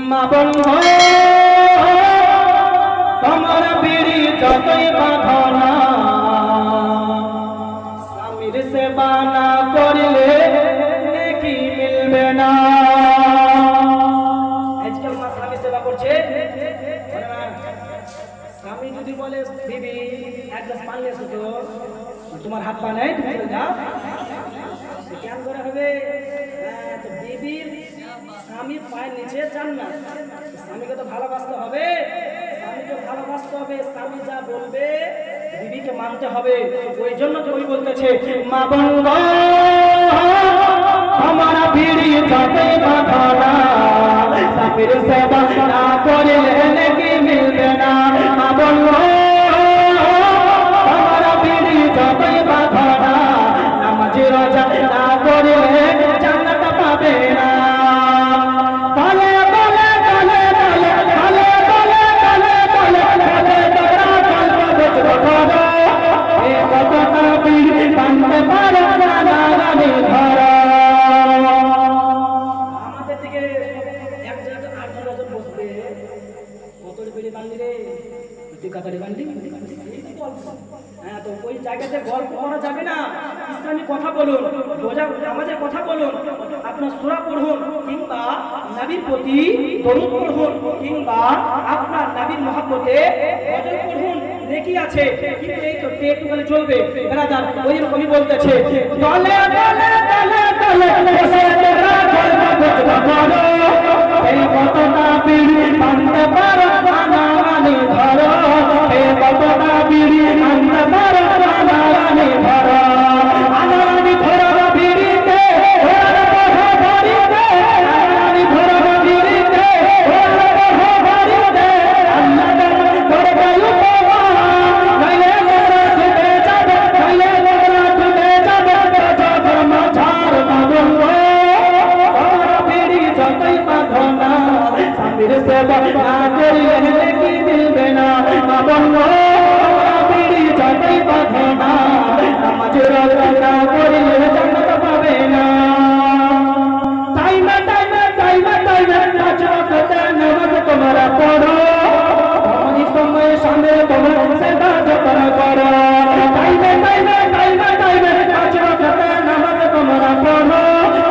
মা বন্ধু তোমার বিড়ি যতই বাঁধনা স্বামীর সেবা না করলে নেকি মিলবে না। আজকাল মা স্বামী সেবা করছে, স্বামী যদি বলে বিবি এক গ্লাস পানি এসো তো, তোমার হাত পা নেই, তুমি চলে যাও, কেন করে হবে? তো বিবির স্বামীর পায়ের নিচে যান না, স্বামীকে তো ভালোবাসতে হবে, স্বামীকে ভালোবাসতে হবে, স্বামী যা বলবে বিবিকে মানতে হবে। ওই জন্য তো ওই বলতেছে মা বন্ধু আমার বিড়ি যতই বাঁধনা স্বামীর সেবা না করলে নেকি মিলবে না। মা বন্ধু আমার বিড়ি যতই বাঁধনা নামাজ রোজা না করলে জান্নাত পাবে না। আমাদের থেকে এক জায়গায় 8-10 জন বসবে, কত বেড়ে বান্ধি রে, তুই কাতারি বান্ধি। হ্যাঁ, তো ওই জায়গাতে গল্প করা যাবে না। ইসলামী কথা বলুন, রোজা নামাজের কথা বলুন, আপনার সূরা পড়ুন, কিংবা নবীর প্রতি দরুদ পড়ুন, কিংবা আপনার নবীর মহব্বতে গজল পড়ুন, নেকি আছে। কিন্তু এই তো একটু গেলে চলবে ব্রাদার। ওই কবি বলতেছে দলে দলে দলে দলে বসে তোরা গল্প করতে এই কতটা বিড়ি আনতে পারো আনারানি ধরো, এই কতটা বিড়ি আনতে পারো আনারানি ধরো, আনারানি ধরো বিড়িতে ওরা বহ বাড়িতে, আনারানি ধরো বিড়িতে ওরা বহ বাড়িতে, আল্লাহ করে গায়ু বাবা নাইলে মোরা ডুবে যাবে, নাইলে মোরা ডুবে যাবে যখন মাঝার বাবুয়া ওরা বিড়ি যতই বাঁধনা স্বামীর সেবা না করলে নেকি মিলবে না। মা বন্ধু ওরা বিড়ি যতই বাঁধনা নামাজ রোজা না করলে জান্নাত পাবে না। টাইমে টাইমে টাইমে টাইমে পাঁচ ওয়াক্ত নামাজ তোমরা পড়ো, সময়ে সময়ে তোমরা সেবা যত্ন করো, টাইমে টাইমে টাইমে টাইমে পাঁচ ওয়াক্ত নামাজ তোমরা পড়ো,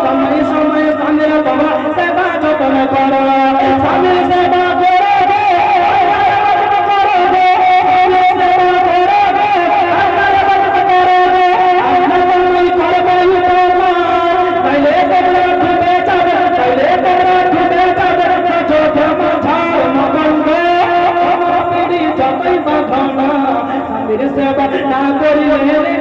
সময়ে সময়ে সময়ে তোমরা সেবা যত্ন করো, স্বামীর সেবা করো গো, আল্লাহর করো গো, স্বামীর সেবা করো গো, আল্লাহর করো গো, আল্লাহ তুমি করবে উপকার, তাইলে তোমরা ডুবে যাবে, তাইলে তোমরা ডুবে যাবে চোখে মাথার মগঙ্গ। যতই বাঁধনা স্বামীর সেবা না করলে